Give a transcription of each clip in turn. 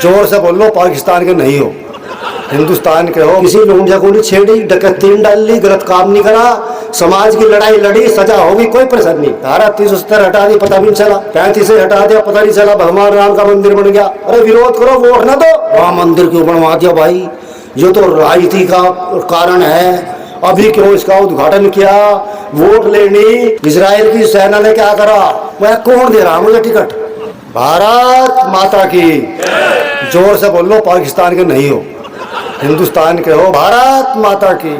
जोर से बोलो, पाकिस्तान के नहीं हो, हिंदुस्तान के हो। किसी लूंढिया को नहीं छेड़ी, डकैती नहीं डाली, गलत काम नहीं करा, समाज की लड़ाई लड़ी, सजा होगी, कोई परेशानी नहीं। धारा 370 हटा दी, पता भी नहीं चला। 35 से हटा दिया, पता नहीं चला। भगवान राम का मंदिर बन गया। अरे विरोध करो, वोट ना दो। राम मंदिर क्यों बनवा दिया भाई? ये तो राजनीति का कारण है। अभी क्यों इसका उद्घाटन किया? वोट लेनी। इजराइल की सेना ने क्या करा? वह कौन दे रहा मुझे टिकट? भारत माता की। जोर से बोलो, पाकिस्तान के नहीं हो, हिंदुस्तान के हो। भारत माता की।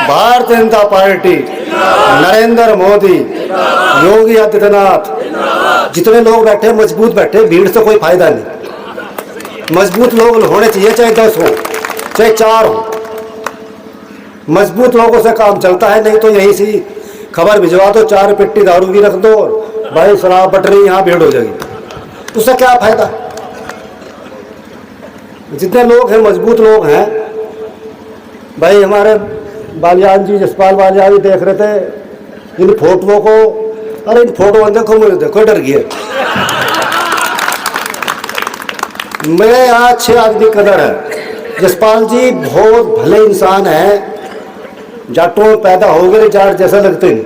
भारतीय जनता पार्टी, नरेंद्र मोदी, योगी आदित्यनाथ, जितने लोग बैठे मजबूत बैठे, भीड़ से कोई फायदा नहीं। मजबूत लोग होने चाहिए, चाहे 10 हो चाहे 4 हो। मजबूत लोगों से काम चलता है, नहीं तो यहीं से खबर भिजवा दो, 4 पेटी दारू की रख दो, भाई शराब बट रही, यहाँ भीड़ हो जाएगी, उससे क्या फायदा? जितने लोग हैं मजबूत लोग हैं भाई। हमारे बालियान जी, जसपाल बालियान जी देख रहे थे इन फोटोओं को। अरे इन फोटो देखो, मुझे देखो, डर गए। मेरे यहाँ 6 आदमी कदर है। जसपाल जी बहुत भले इंसान है, जाटों में पैदा हो गए, जाट जैसा लगते नहीं।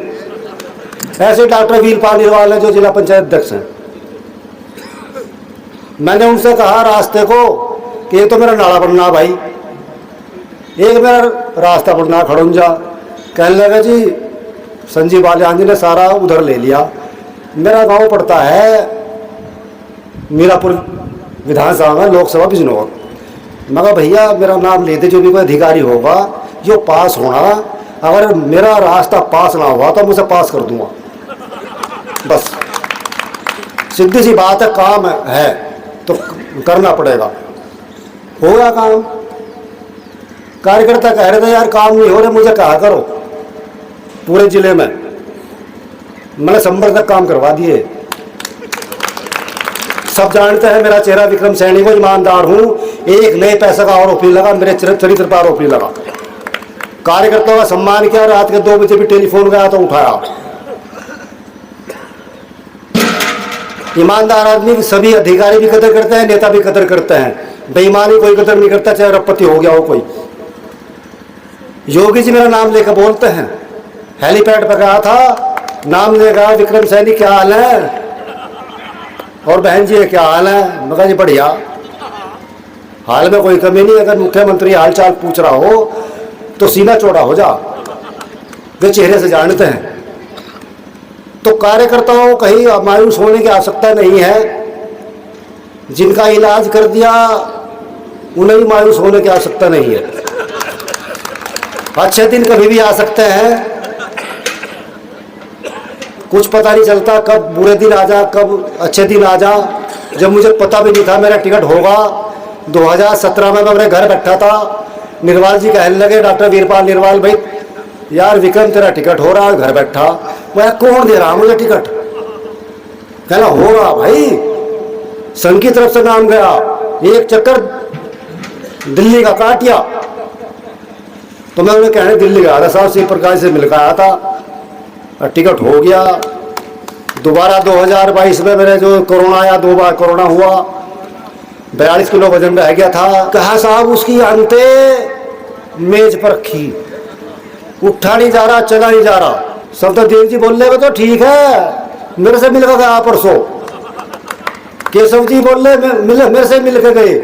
ऐसे डॉक्टर वीरपाल निरवाल है जो जिला पंचायत अध्यक्ष हैं। मैंने उनसे कहा रास्ते को कि ये तो मेरा नाला बनना भाई, एक मेरा रास्ता बनना खड़ुंजा। कहने लगा जी संजीव बालियान जी ने सारा उधर ले लिया। मेरा गांव पड़ता है मीरापुर विधानसभा में, लोकसभा बिजनौर। मगर भैया मेरा नाम लेते, जो भी कोई अधिकारी होगा जो पास होना, अगर मेरा रास्ता पास ना हुआ तो मुझे पास कर दूंगा, बस सीधी सी बात है। काम है तो करना पड़ेगा। हो गया काम। कार्यकर्ता कह रहे थे यार काम नहीं हो रहे, मुझे कहा करो। पूरे जिले में मैंने संभल तक काम करवा दिए। सब जानते हैं मेरा चेहरा विक्रम सैनी को, ईमानदार हूं, एक नए पैसे का आरोप नहीं लगा, मेरे चरित्र पर आरोप नहीं लगा। कार्यकर्ताओं का सम्मान किया। रात के 2 बजे भी टेलीफोन गया तो उठाया। ईमानदार आदमी, सभी अधिकारी भी कदर करते हैं, नेता भी कदर करते हैं। बेईमानी कोई कदर नहीं करता, चाहे रपति हो गया हो कोई। योगी जी मेरा नाम लेकर बोलते हैं। हेलीपैड पर गया था, नाम लेगा, विक्रम सैनी क्या हाल है, और बहन जी क्या हाल है? मगर जी बढ़िया, हाल में कोई कमी नहीं। अगर मुख्यमंत्री हालचाल पूछ रहा हो तो सीना चौड़ा हो जा, वे चेहरे से जानते हैं। तो कार्यकर्ताओं को कहीं मायूस होने की आवश्यकता नहीं है। जिनका इलाज कर दिया उन्हें भी मायूस होने की आवश्यकता नहीं है। अच्छे दिन कभी भी आ सकते हैं, कुछ पता नहीं चलता कब बुरे दिन आ जा, कब अच्छे दिन आ जा। जब मुझे पता भी नहीं था मेरा टिकट होगा, 2017 में मैं अपने घर बैठा था, निर्वाल जी कहने लगे, डॉक्टर वीरपाल निर्वाल भाई यार विक्रम तेरा टिकट हो रहा है, घर बैठा। मैं कौन दे रहा मुझे टिकट? कहना हो रहा भाई, संघ की तरफ से नाम गया, एक चक्कर दिल्ली का काटिया। तो मैं उन्हें कहने दिल्ली गया था, साहब शिव प्रकाश से मिलकर आया था, टिकट हो गया। दोबारा 2022 में मेरे जो कोरोना आया, 2 बार कोरोना हुआ, 42 किलो वजन रह गया था। कहा साहब उसकी अंते मेज पर रखी, उठा नहीं जा रहा, चला नहीं जा रहा। सफदर देव जी बोल रहे तो ठीक है, मेरे से मिलकर गया परसों। केशव जी बोल रहे मेरे से मिलकर गए।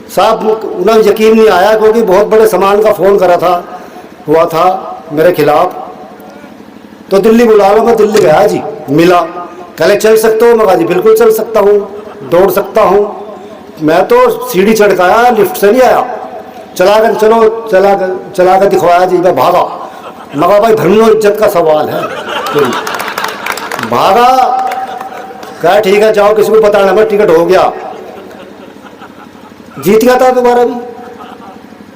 साहब उन्हें यकीन नहीं आया, क्योंकि बहुत बड़े सामान का फोन करा था, हुआ था मेरे खिलाफ। तो दिल्ली बुला लो, मैं दिल्ली गया जी, मिला। कहले चल सकते हो? मैं कहा जी बिल्कुल चल सकता हूँ, दौड़ सकता हूँ। मैं तो सीढ़ी चढ़ के आया, लिफ्ट से नहीं आया। चला कर दिखवाया जी, मैं भागा। मगर भाई धर्म इज्जत का सवाल है, भागा। कहा ठीक है जाओ, किसी को बताना मत, टिकट हो गया। जीत गया था दोबारा भी।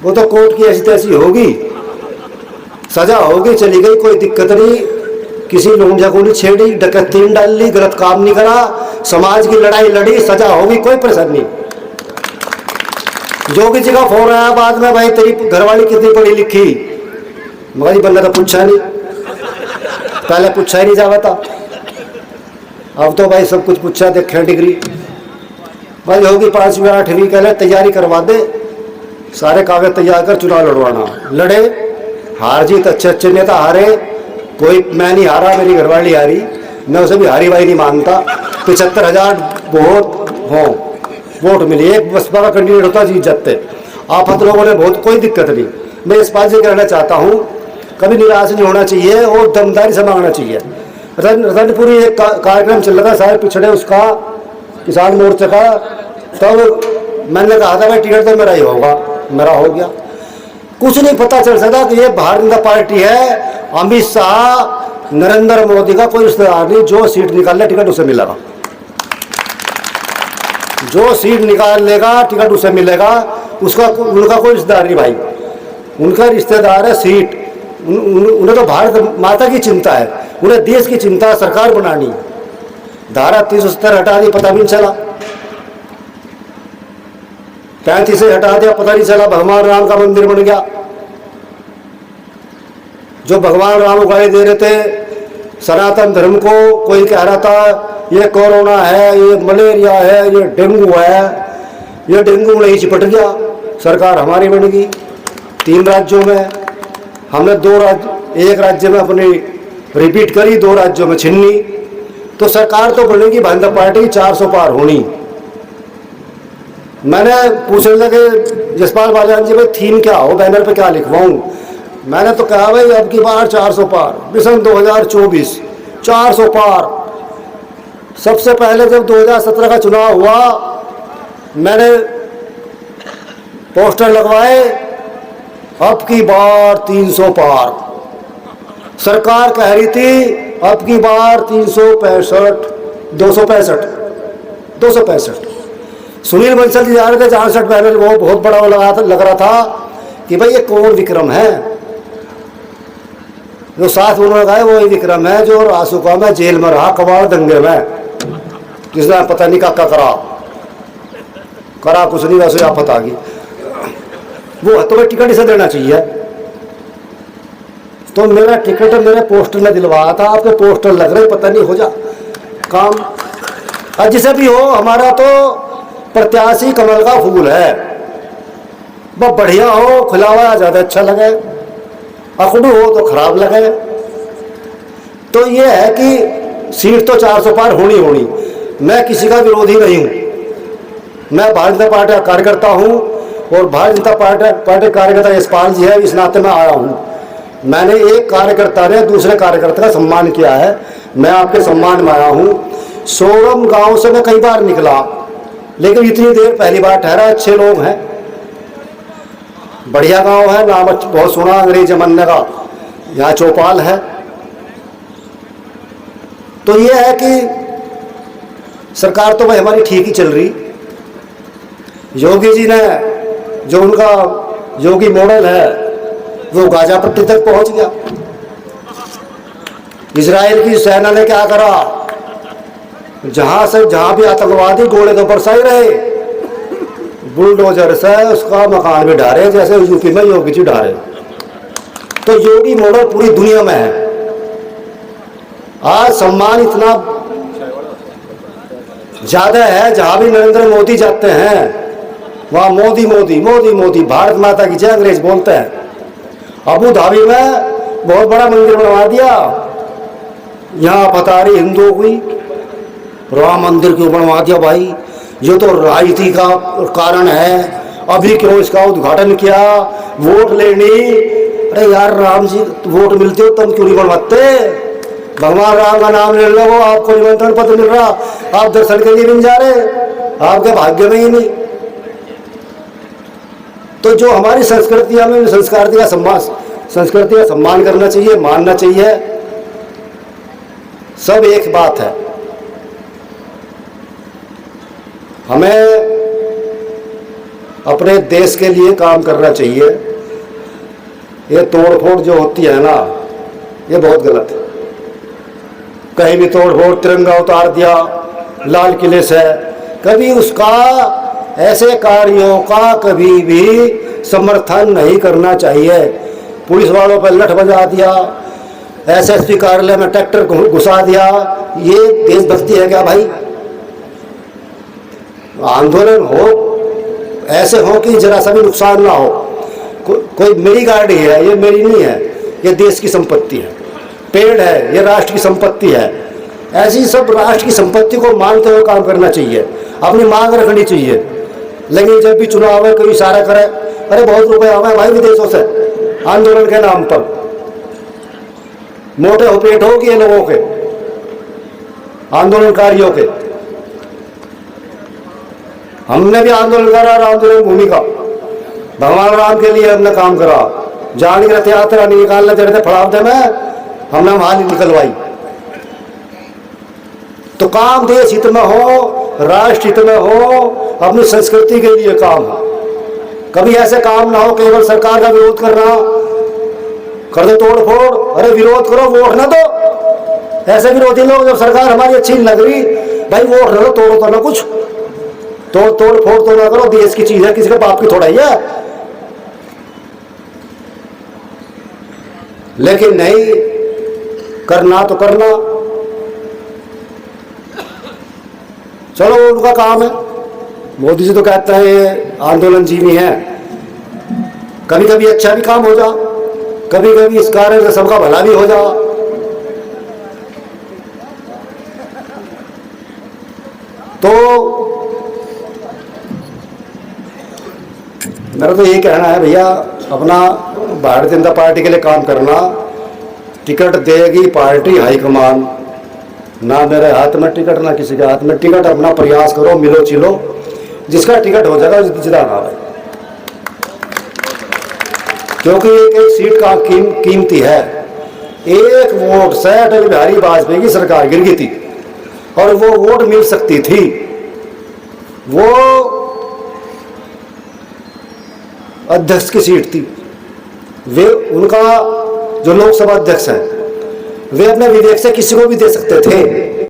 वो तो कोर्ट की ऐसी तैसी होगी, सजा होगी, चली गई, कोई दिक्कत नहीं। किसी लूंढिया को नहीं छेड़ी, डकैती नहीं डाली, गलत काम नहीं करा, समाज की लड़ाई लड़ी, सजा होगी, कोई परेशानी नहीं। जोगी जी का फोन आया बाद में, भाई तेरी घरवाली कितनी पढ़ी लिखी? मगर बंदा तो पूछा नहीं, पहले पूछा ही नहीं जाता था। अब तो भाई सब कुछ पूछा, देखें डिग्री। भाई होगी 5वीं 8वीं के लिए तैयारी करवा दे, सारे कागज तैयार कर, चुनाव लड़वाना। लड़े, हार जीत अच्छे अच्छे नेता हारे, कोई मैं नहीं हारा, मेरी घरवाली हारी, मैं उसे भी हारी भाई नहीं मानता। 75,000 वोट मिली, एक बसपा का कैंडिडेट होता जीत जाते। आप लोगों ने बहुत, कोई दिक्कत नहीं। मैं इस बात से कहना चाहता हूँ, कभी निराश नहीं होना चाहिए और दमदारी से मांगना चाहिए। रतनपुरी एक कार्यक्रम चल रहा था सारे पिछड़े उसका, किसान मोर्चे का, तब मैंने कहा था भाई टिकट तो मेरा ही होगा, मेरा हो गया। कुछ नहीं पता चल सकता कि ये भारतीय जनता पार्टी है, अमित शाह, नरेंद्र मोदी का कोई रिश्तेदार नहीं। जो सीट निकाल ले टिकट उसे मिलेगा, जो सीट निकाल लेगा टिकट उसे मिलेगा। उसका उनका कोई रिश्तेदार नहीं भाई, उनका रिश्तेदार है सीट। उन्हें तो भारत माता की चिंता है, उन्हें देश की चिंता है, सरकार बनानी। धारा 370 हटा दी, पता भी नहीं चला। 35 से हटा दिया, पता नहीं चला। भगवान राम का मंदिर बन गया। जो भगवान राम उगाई दे रहे थे सनातन धर्म को, कोई कह रहा था ये कोरोना है, ये मलेरिया है, ये डेंगू है, ये डेंगू नहीं चिपट गया। सरकार हमारी बन गई 3 राज्यों में। हमने 2 राज्य, एक राज्य में अपनी रिपीट करी, 2 राज्यों में छिन्नी। तो सरकार तो बनेगी भारतीय जनता पार्टी 400 पार होनी। मैंने पूछने लगे जसपाल बालियान जी, भाई थीम क्या हो, बैनर पे क्या लिखवाऊं? मैंने तो कहा भाई अब की बार 400 पार, मिशन 2024 400 पार। सबसे पहले जब 2017 का चुनाव हुआ, मैंने पोस्टर लगवाए, अब की बार 300 पार। सरकार कह रही थी अब की बार 365, 265। सुनील बंसल जी जा रहे थे, 66 बैनर, वो बहुत बड़ा लग रहा था कि भाई ये कौन विक्रम है। जो साथ उन्होंने कहा वो ही विक्रम है जो रासुका में जेल में रहा, कबाड़ दंगे में, जिसने पता नहीं क्या करा कुछ नहीं, वैसे आप पता की वो तो भाई टिकट इसे देना चाहिए। तो मेरा टिकट मेरे पोस्टर में दिलवाया था, आपके पोस्टर लग रहे, पता नहीं हो जा काम। और जिसे भी हो, हमारा तो प्रत्याशी कमल का फूल है, वह बढ़िया हो, खुला हुआ ज्यादा अच्छा लगे, अखड़ू हो तो खराब लगे। तो ये है कि सीट तो 400 पार होनी। मैं किसी का विरोधी नहीं हूं, मैं भारतीय जनता पार्टी का कार्यकर्ता हूं और भारतीय जनता पार्टी कार्यकर्ता यशपाल जी है, इस नाते मैं आया हूं। मैंने एक कार्यकर्ता ने दूसरे कार्यकर्ता का सम्मान किया है, मैं आपके सम्मान में आया हूं। सोरम गांव से मैं कई बार निकला, लेकिन इतनी देर पहली बार ठहरा। अच्छे लोग हैं, बढ़िया गांव है, नाम बहुत सुना अंग्रेज जमाने का, यहाँ चौपाल है। तो ये है कि सरकार तो भाई हमारी ठीक ही चल रही। योगी जी ने जो उनका योगी मॉडल है वो गाजापट्टी तक पहुंच गया। इजराइल की सेना ने क्या करा, जहां भी आतंकवादी गोले तो बरसाई रहे, बुलडोजर से उसका मकान भी ढारे, जैसे यूपी में योगी जी ढारे। तो योगी मॉडल पूरी दुनिया में है। आज सम्मान इतना ज्यादा है, जहां भी नरेंद्र मोदी जाते हैं वहां मोदी मोदी मोदी मोदी, भारत माता की जय अंग्रेज बोलते हैं। अबू धाबी में बहुत बड़ा मंदिर बनवा दिया, यहाँ पतारी हिंदुओं की, राम मंदिर क्यों बनवा दिया भाई? ये तो राजनीति का कारण है। अभी क्यों इसका उद्घाटन किया? वोट लेनी। अरे यार राम जी वोट मिलते हो तुम क्यों नहीं बनवाते? भगवान राम का नाम ले लो, आपको निमंत्रण पत्र मिल रहा, आप दर्शन के लिए नहीं जा रहे, आपके भाग्य में ही नहीं। तो जो हमारी संस्कृति, हमें संस्कृति का सम्मान करना चाहिए, मानना चाहिए। सब एक बात है, हमें अपने देश के लिए काम करना चाहिए। ये तोड़फोड़ जो होती है ना, ये बहुत गलत है। कहीं भी तोड़फोड़, तिरंगा उतार दिया लाल किले से, कभी उसका ऐसे कार्यों का कभी भी समर्थन नहीं करना चाहिए। पुलिस वालों पर लठ बजा दिया, एसएसपी कार्यालय में ट्रैक्टर घुसा दिया, ये देशभक्ति है क्या भाई? आंदोलन हो, ऐसे हो कि जरा सा भी नुकसान ना हो। कोई मेरी गाड़ी है, ये मेरी नहीं है, ये देश की संपत्ति है। पेड़ है, ये राष्ट्र की संपत्ति है। ऐसी सब राष्ट्र की संपत्ति को मानते हुए काम करना चाहिए, अपनी मांग रखनी चाहिए। लेकिन जब भी चुनाव है कोई इशारा करे, अरे बहुत रुपए आवे भाई विदेशों से आंदोलन के नाम पर, मोटे हो पेट हो कि ये लोगों के आंदोलनकारियों के। हमने भी आंदोलन करा, आंदोलन भूमि का, भगवान राम के लिए हमने काम करा। जान की रथ यात्रा निकालने दे रहे थे फड़ावते में, हमने वहां निकलवाई। तो काम देश हित में हो, राष्ट्र हित में हो, अपनी संस्कृति के लिए काम हो। कभी ऐसे काम ना हो केवल सरकार का विरोध करना, कर दो तोड़ फोड़, अरे विरोध करो, वोट ना दो। ऐसे विरोधी लोग, जब सरकार हमारी अच्छी नहीं लग रही, भाई वोट ना दो, तोड़ो तो ना कुछ, तोड़ फोड़ तो ना करो। देश की चीज है, किसी के बाप की थोड़ा ही है। लेकिन नहीं, करना तो करना, चलो उनका काम है। मोदी जी तो कहते हैं ये आंदोलन जीवी हैं। कभी कभी अच्छा भी काम हो जा, कभी कभी इस कार्य से सबका भला भी हो जा। तो मेरा तो यही कहना है भैया, अपना भारतीय जनता पार्टी के लिए काम करना। टिकट देगी पार्टी हाईकमान, ना मेरे हाथ में टिकट ना किसी के हाथ में टिकट। अपना प्रयास करो, मिलो चिलो, जिसका टिकट हो जाएगा जितना ना भाई, क्योंकि एक सीट का कीमती है। एक वोट से अटल बिहारी वाजपेयी की सरकार गिर गई थी, और वो वोट मिल सकती थी। वो अध्यक्ष की सीट थी। वे, उनका जो लोकसभा अध्यक्ष है, वे अपने विवेक से किसी को भी दे सकते थे।